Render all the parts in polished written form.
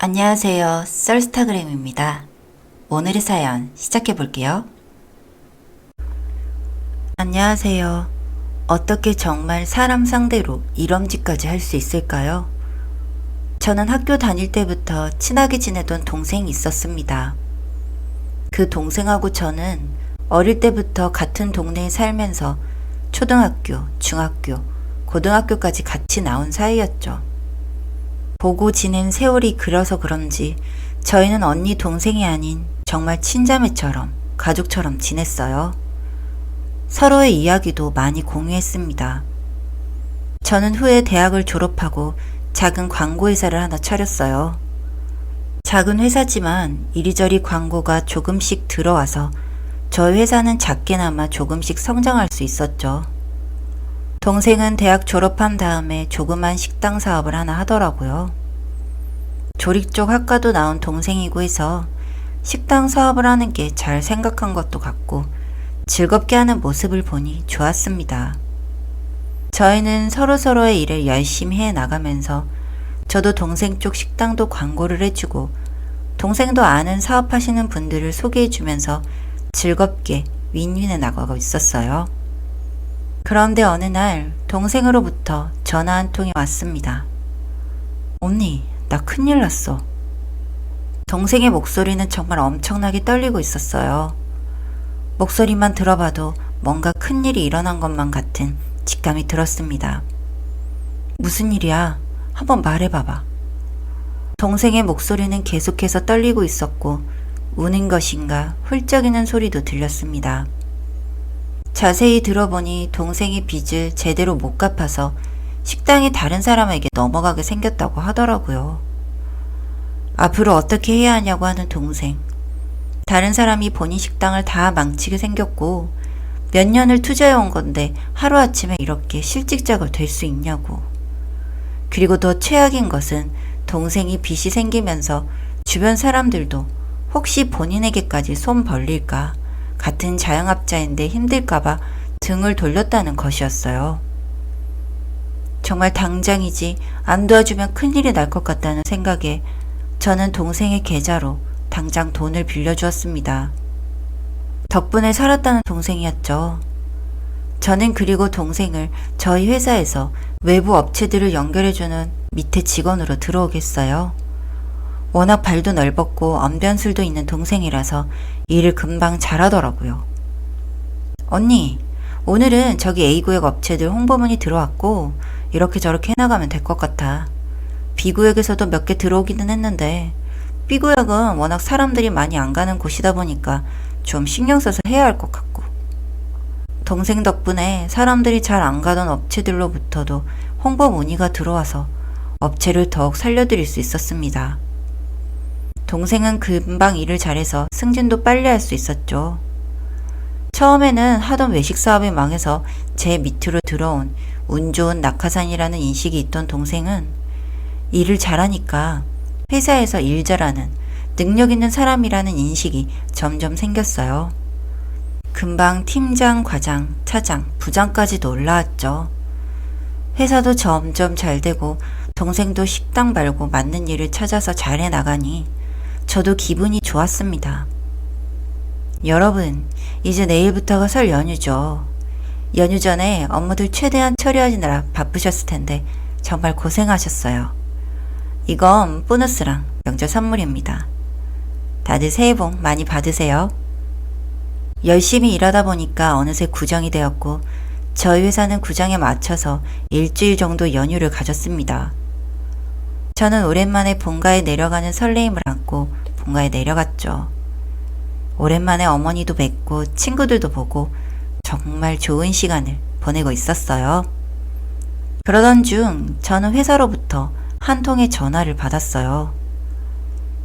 안녕하세요. 썰스타그램입니다. 오늘의 사연 시작해 볼게요. 안녕하세요. 어떻게 정말 사람 상대로 이런 짓까지 할 수 있을까요? 저는 학교 다닐 때부터 친하게 지내던 동생이 있었습니다. 그 동생하고 저는 어릴 때부터 같은 동네에 살면서 초등학교, 중학교, 고등학교까지 같이 나온 사이였죠. 보고 지낸 세월이 길어서 그런지 저희는 언니 동생이 아닌 정말 친자매처럼 가족처럼 지냈어요. 서로의 이야기도 많이 공유했습니다. 저는 후에 대학을 졸업하고 작은 광고회사를 하나 차렸어요. 작은 회사지만 이리저리 광고가 조금씩 들어와서 저희 회사는 작게나마 조금씩 성장할 수 있었죠. 동생은 대학 졸업한 다음에 조그만 식당 사업을 하나 하더라고요. 조립 쪽 학과도 나온 동생이고 해서 식당 사업을 하는 게 잘 생각한 것도 같고 즐겁게 하는 모습을 보니 좋았습니다. 저희는 서로서로의 일을 열심히 해 나가면서 저도 동생 쪽 식당도 광고를 해주고 동생도 아는 사업하시는 분들을 소개해주면서 즐겁게 윈윈해 나가고 있었어요. 그런데 어느 날 동생으로부터 전화 한 통이 왔습니다. 언니, 나 큰일 났어. 동생의 목소리는 정말 엄청나게 떨리고 있었어요. 목소리만 들어봐도 뭔가 큰일이 일어난 것만 같은 직감이 들었습니다. 무슨 일이야? 한번 말해봐봐. 동생의 목소리는 계속해서 떨리고 있었고 우는 것인가 훌쩍이는 소리도 들렸습니다. 자세히 들어보니 동생이 빚을 제대로 못 갚아서 식당이 다른 사람에게 넘어가게 생겼다고 하더라고요. 앞으로 어떻게 해야 하냐고 하는 동생. 다른 사람이 본인 식당을 다 망치게 생겼고 몇 년을 투자해온 건데 하루아침에 이렇게 실직자가 될 수 있냐고. 그리고 더 최악인 것은 동생이 빚이 생기면서 주변 사람들도 혹시 본인에게까지 손 벌릴까, 같은 자영업자인데 힘들까봐 등을 돌렸다는 것이었어요. 정말 당장이지 안 도와주면 큰일이 날 것 같다는 생각에 저는 동생의 계좌로 당장 돈을 빌려주었습니다. 덕분에 살았다는 동생이었죠. 저는 그리고 동생을 저희 회사에서 외부 업체들을 연결해주는 밑에 직원으로 들어오겠어요. 워낙 발도 넓었고 언변술도 있는 동생이라서 일을 금방 잘하더라고요. 언니, 오늘은 저기 A구역 업체들 홍보문이 들어왔고 이렇게 저렇게 해나가면 될 것 같아. B구역에서도 몇 개 들어오기는 했는데 B구역은 워낙 사람들이 많이 안 가는 곳이다 보니까 좀 신경 써서 해야 할 것 같고. 동생 덕분에 사람들이 잘 안 가던 업체들로부터도 홍보 문의가 들어와서 업체를 더욱 살려드릴 수 있었습니다. 동생은 금방 일을 잘해서 승진도 빨리 할 수 있었죠. 처음에는 하던 외식 사업이 망해서 제 밑으로 들어온 운 좋은 낙하산이라는 인식이 있던 동생은 일을 잘하니까 회사에서 일 잘하는 능력 있는 사람이라는 인식이 점점 생겼어요. 금방 팀장, 과장, 차장, 부장까지도 올라왔죠. 회사도 점점 잘 되고 동생도 식당 말고 맞는 일을 찾아서 잘해 나가니 저도 기분이 좋았습니다. 여러분, 이제 내일부터가 설 연휴죠. 연휴 전에 업무들 최대한 처리하시느라 바쁘셨을 텐데 정말 고생하셨어요. 이건 보너스랑 명절 선물입니다. 다들 새해 복 많이 받으세요. 열심히 일하다 보니까 어느새 구정이 되었고 저희 회사는 구정에 맞춰서 일주일 정도 연휴를 가졌습니다. 저는 오랜만에 본가에 내려가는 설레임을 안고 본가에 내려갔죠. 오랜만에 어머니도 뵙고 친구들도 보고 정말 좋은 시간을 보내고 있었어요. 그러던 중 저는 회사로부터 한 통의 전화를 받았어요.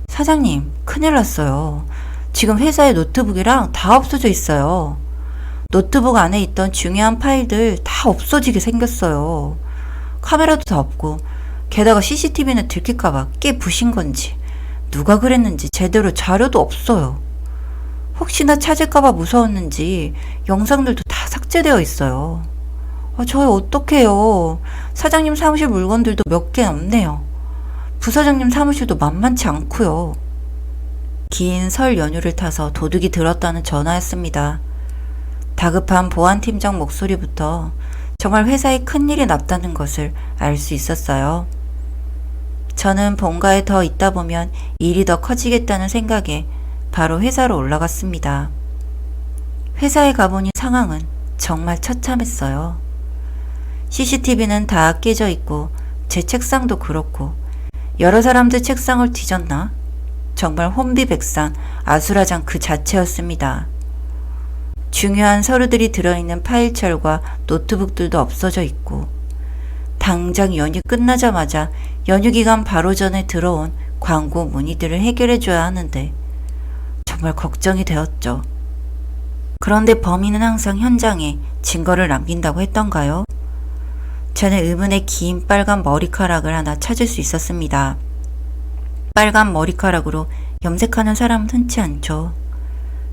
사장님, 큰일 났어요. 지금 회사의 노트북이랑 다 없어져 있어요. 노트북 안에 있던 중요한 파일들 다 없어지게 생겼어요. 카메라도 다 없고 게다가 CCTV는 들킬까봐 깨 부신 건지 누가 그랬는지 제대로 자료도 없어요. 혹시나 찾을까봐 무서웠는지 영상들도 다 삭제되어 있어요. 저희 어떡해요. 사장님 사무실 물건들도 몇 개 없네요. 부사장님 사무실도 만만치 않고요. 긴 설 연휴를 타서 도둑이 들었다는 전화였습니다. 다급한 보안팀장 목소리부터 정말 회사에 큰일이 났다는 것을 알 수 있었어요. 저는 본가에 더 있다 보면 일이 더 커지겠다는 생각에 바로 회사로 올라갔습니다. 회사에 가보니 상황은 정말 처참했어요. CCTV는 다 깨져 있고 제 책상도 그렇고 여러 사람들 책상을 뒤졌나? 정말 혼비백산 아수라장 그 자체였습니다. 중요한 서류들이 들어있는 파일철과 노트북들도 없어져 있고 당장 연휴 끝나자마자 연휴 기간 바로 전에 들어온 광고 문의들을 해결해줘야 하는데 정말 걱정이 되었죠. 그런데 범인은 항상 현장에 증거를 남긴다고 했던가요? 저는 의문의 긴 빨간 머리카락을 하나 찾을 수 있었습니다. 빨간 머리카락으로 염색하는 사람은 흔치 않죠.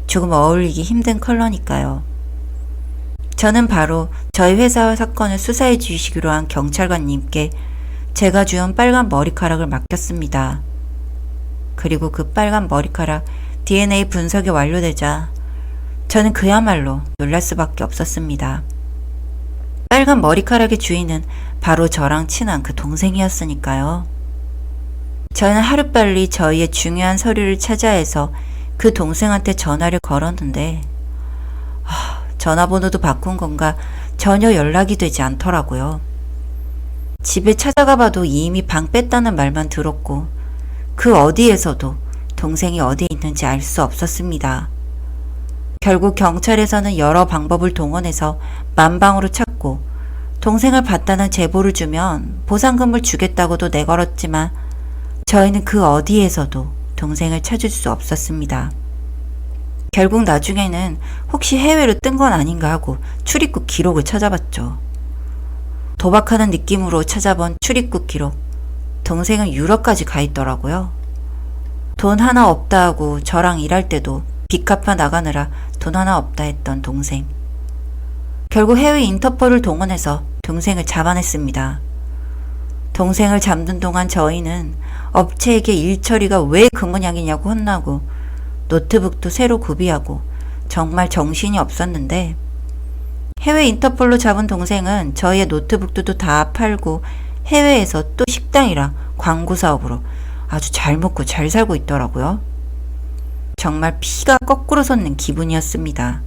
조금 어울리기 힘든 컬러니까요. 저는 바로 저희 회사와 사건을 수사해 주시기로 한 경찰관님께 제가 주운 빨간 머리카락을 맡겼습니다. 그리고 그 빨간 머리카락 DNA 분석이 완료되자 저는 그야말로 놀랄 수밖에 없었습니다. 빨간 머리카락의 주인은 바로 저랑 친한 그 동생이었으니까요. 저는 하루빨리 저희의 중요한 서류를 찾아야 해서 그 동생한테 전화를 걸었는데 전화번호도 바꾼 건가 전혀 연락이 되지 않더라고요. 집에 찾아가 봐도 이미 방 뺐다는 말만 들었고 그 어디에서도 동생이 어디에 있는지 알 수 없었습니다. 결국 경찰에서는 여러 방법을 동원해서 만방으로 찾고 동생을 봤다는 제보를 주면 보상금을 주겠다고도 내걸었지만 저희는 그 어디에서도 동생을 찾을 수 없었습니다. 결국 나중에는 혹시 해외로 뜬 건 아닌가 하고 출입국 기록을 찾아봤죠. 도박하는 느낌으로 찾아본 출입국 기록. 동생은 유럽까지 가 있더라고요. 돈 하나 없다 하고 저랑 일할 때도 빚 갚아 나가느라 돈 하나 없다 했던 동생. 결국 해외 인터폴을 동원해서 동생을 잡아냈습니다. 동생을 잡는 동안 저희는 업체에게 일 처리가 왜 그 모양이냐고 혼나고 노트북도 새로 구비하고 정말 정신이 없었는데 해외 인터폴로 잡은 동생은 저희의 노트북들도 다 팔고 해외에서 또 식당이랑 광고 사업으로 아주 잘 먹고 잘 살고 있더라고요. 정말 피가 거꾸로 솟는 기분이었습니다.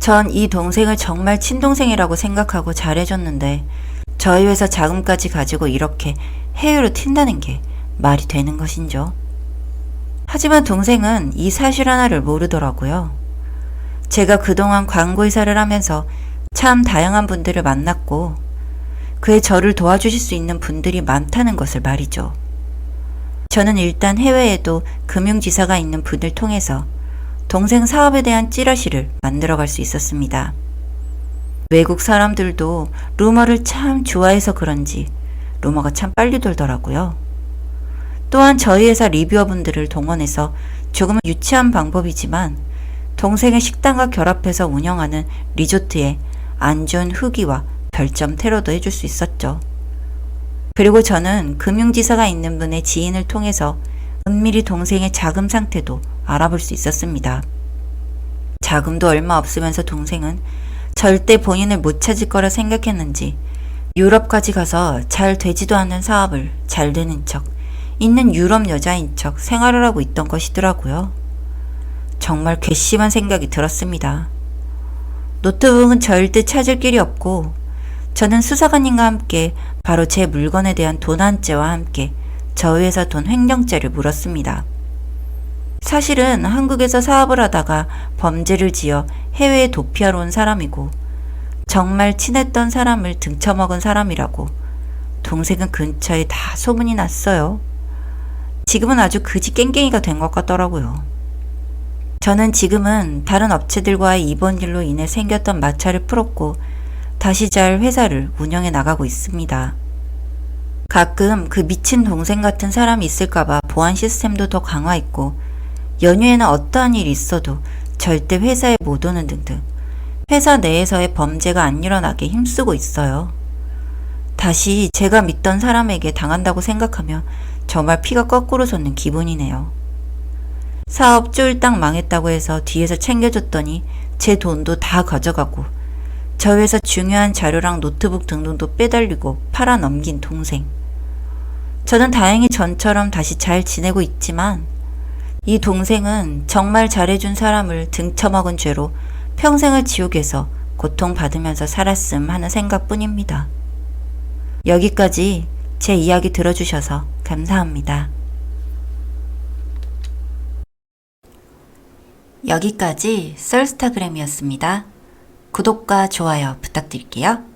전 이 동생을 정말 친동생이라고 생각하고 잘해줬는데 저희 회사 자금까지 가지고 이렇게 해외로 튄다는 게 말이 되는 것인죠. 하지만 동생은 이 사실 하나를 모르더라고요. 제가 그동안 광고회사를 하면서 참 다양한 분들을 만났고 그에 저를 도와주실 수 있는 분들이 많다는 것을 말이죠. 저는 일단 해외에도 금융지사가 있는 분을 통해서 동생 사업에 대한 찌라시를 만들어갈 수 있었습니다. 외국 사람들도 루머를 참 좋아해서 그런지 루머가 참 빨리 돌더라고요. 또한 저희 회사 리뷰어분들을 동원해서 조금은 유치한 방법이지만 동생의 식당과 결합해서 운영하는 리조트에 안 좋은 후기와 별점 테러도 해줄 수 있었죠. 그리고 저는 금융지사가 있는 분의 지인을 통해서 은밀히 동생의 자금 상태도 알아볼 수 있었습니다. 자금도 얼마 없으면서 동생은 절대 본인을 못 찾을 거라 생각했는지 유럽까지 가서 잘 되지도 않는 사업을 잘 되는 척, 있는 유럽 여자인 척 생활을 하고 있던 것이더라고요. 정말 괘씸한 생각이 들었습니다. 노트북은 절대 찾을 길이 없고 저는 수사관님과 함께 바로 제 물건에 대한 도난죄와 함께 저희 회사 돈 횡령죄를 물었습니다. 사실은 한국에서 사업을 하다가 범죄를 지어 해외에 도피하러 온 사람이고 정말 친했던 사람을 등쳐먹은 사람이라고 동생은 근처에 다 소문이 났어요. 지금은 아주 그지 깽깽이가 된 것 같더라고요. 저는 지금은 다른 업체들과의 이번 일로 인해 생겼던 마찰을 풀었고 다시 잘 회사를 운영해 나가고 있습니다. 가끔 그 미친 동생 같은 사람이 있을까봐 보안 시스템도 더 강화했고 연휴에는 어떠한 일이 있어도 절대 회사에 못 오는 등등 회사 내에서의 범죄가 안 일어나게 힘쓰고 있어요. 다시 제가 믿던 사람에게 당한다고 생각하면 정말 피가 거꾸로 솟는 기분이네요. 사업 쫄딱 망했다고 해서 뒤에서 챙겨줬더니 제 돈도 다 가져가고 저 회사 중요한 자료랑 노트북 등등도 빼달리고 팔아넘긴 동생. 저는 다행히 전처럼 다시 잘 지내고 있지만 이 동생은 정말 잘해준 사람을 등쳐먹은 죄로 평생을 지옥에서 고통받으면서 살았음 하는 생각뿐입니다. 여기까지 제 이야기 들어주셔서 감사합니다. 여기까지 썰스타그램이었습니다. 구독과 좋아요 부탁드릴게요.